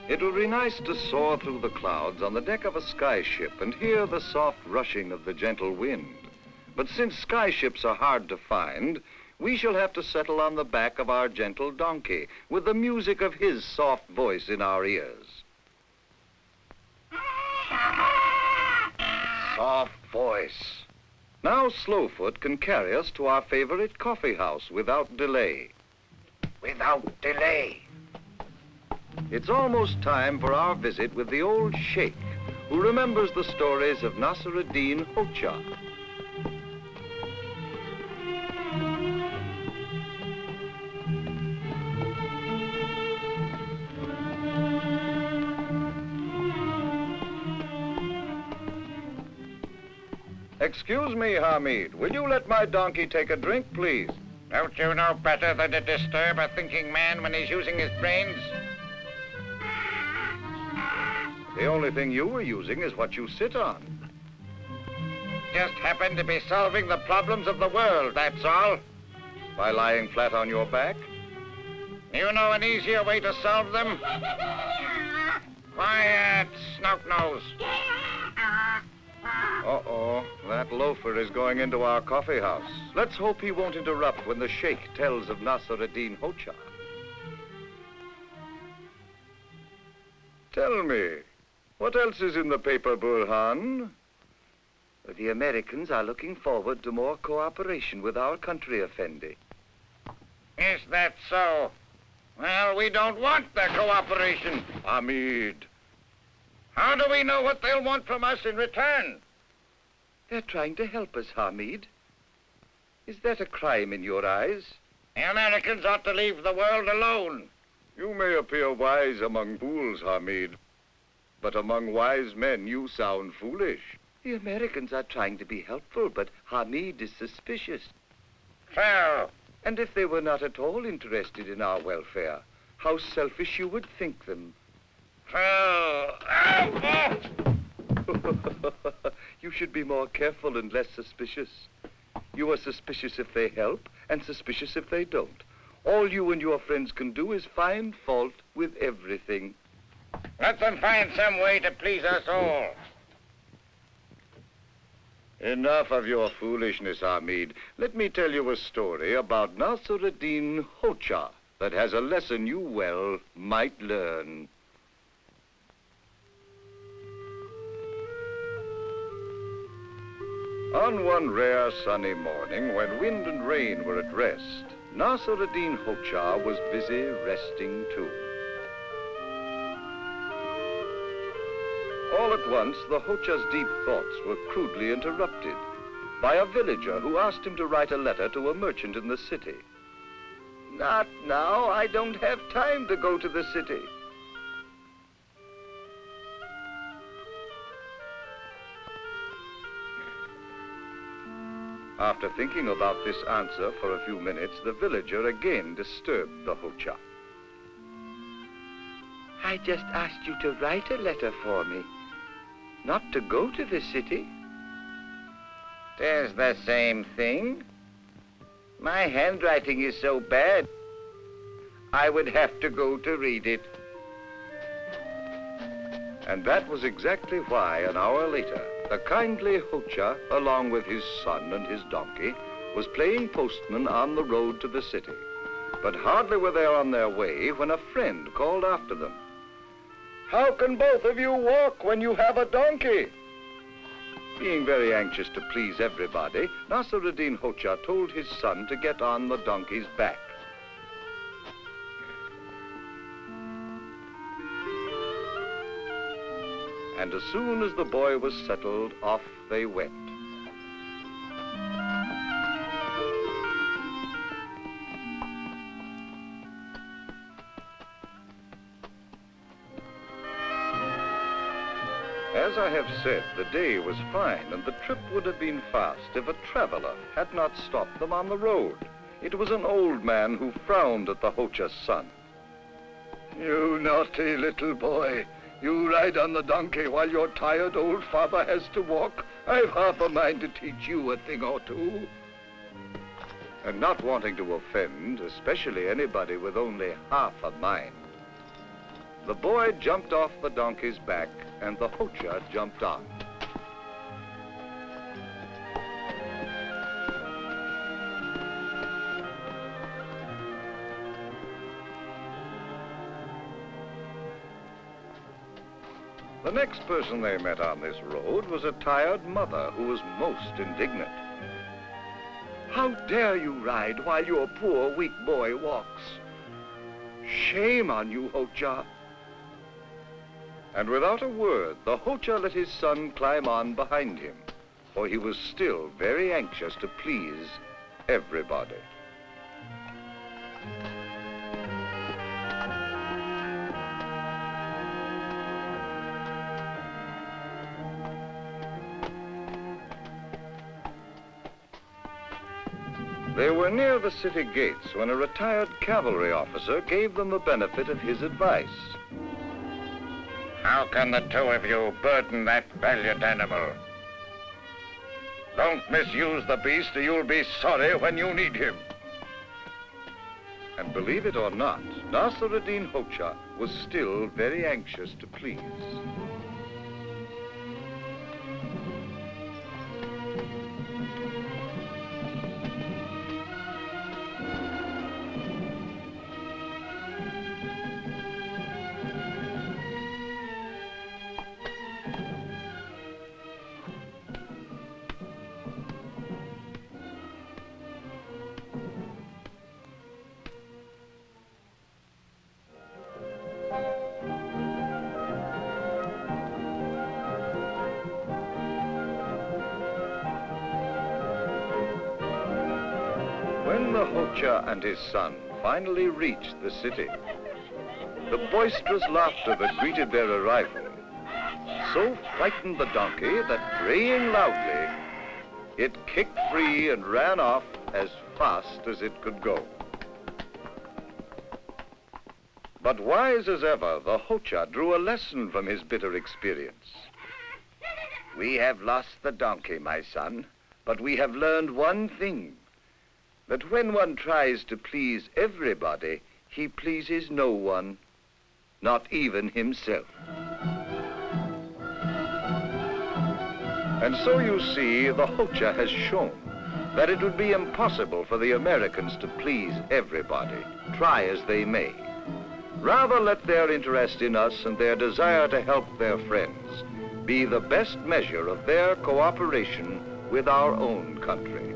It would be nice to soar through the clouds on the deck of a sky ship and hear the soft rushing of the gentle wind. But since sky ships are hard to find, we shall have to settle on the back of our gentle donkey with the music of his soft voice in our ears. Soft voice. Now Slowfoot can carry us to our favorite coffee house without delay. Without delay. It's almost time for our visit with the old sheikh, who remembers the stories of Nasr-ed-din Hocha. Excuse me, Hamid. Will you let my donkey take a drink, please? Don't you know better than to disturb a thinking man when he's using his brains? The only thing you were using is what you sit on. Just happen to be solving the problems of the world, that's all. By lying flat on your back? You know an easier way to solve them? Quiet, Snout-Nose. Uh-oh, that loafer is going into our coffee house. Let's hope he won't interrupt when the sheikh tells of Nasr-ed-din Hocha. Tell me, what else is in the paper, Burhan? The Americans are looking forward to more cooperation with our country, Effendi. Is that so? Well, we don't want their cooperation. Hamid. How do we know what they'll want from us in return? They're trying to help us, Hamid. Is that a crime in your eyes? The Americans ought to leave the world alone. You may appear wise among fools, Hamid, but among wise men you sound foolish. The Americans are trying to be helpful, but Hamid is suspicious. Well, and if they were not at all interested in our welfare, how selfish you would think them. Well, You should be more careful and less suspicious. You are suspicious if they help, and suspicious if they don't. All you and your friends can do is find fault with everything. Let them find some way to please us all. Enough of your foolishness, Hamid. Let me tell you a story about Nasr-ed-din Hocha that has a lesson you well might learn. On one rare sunny morning, when wind and rain were at rest, Nasr-ed-din Hocha was busy resting too. All at once, the Hocha's deep thoughts were crudely interrupted by a villager who asked him to write a letter to a merchant in the city. Not now. I don't have time to go to the city. After thinking about this answer for a few minutes, the villager again disturbed the Hocha. I just asked you to write a letter for me, not to go to the city. 'Tis the same thing. My handwriting is so bad, I would have to go to read it. And that was exactly why, an hour later, the kindly Hocha, along with his son and his donkey, was playing postman on the road to the city. But hardly were they on their way when a friend called after them. How can both of you walk when you have a donkey? Being very anxious to please everybody, Nasr-ed-din Hocha told his son to get on the donkey's back. And as soon as the boy was settled, off they went. As I have said, the day was fine, and the trip would have been fast if a traveler had not stopped them on the road. It was an old man who frowned at the Hocha's son. You naughty little boy. You ride on the donkey while your tired old father has to walk. I've half a mind to teach you a thing or two. And not wanting to offend, especially anybody with only half a mind, The boy jumped off the donkey's back, and the Hocha jumped on. The next person they met on this road was a tired mother who was most indignant. "How dare you ride while your poor, weak boy walks? Shame on you, Hocha." And without a word, the Hocha let his son climb on behind him, for he was still very anxious to please everybody. They were near the city gates when a retired cavalry officer gave them the benefit of his advice. How can the two of you burden that valiant animal? Don't misuse the beast or you'll be sorry when you need him. And believe it or not, Nasr-ed-din Hocha was still very anxious to please. When the Hocha and his son finally reached the city, the boisterous laughter that greeted their arrival so frightened the donkey that, braying loudly, it kicked free and ran off as fast as it could go. But wise as ever, the Hocha drew a lesson from his bitter experience. "We have lost the donkey, my son, but we have learned one thing, that when one tries to please everybody, he pleases no one, not even himself." And so you see, the Hocha has shown that it would be impossible for the Americans to please everybody, try as they may. Rather let their interest in us and their desire to help their friends be the best measure of their cooperation with our own country.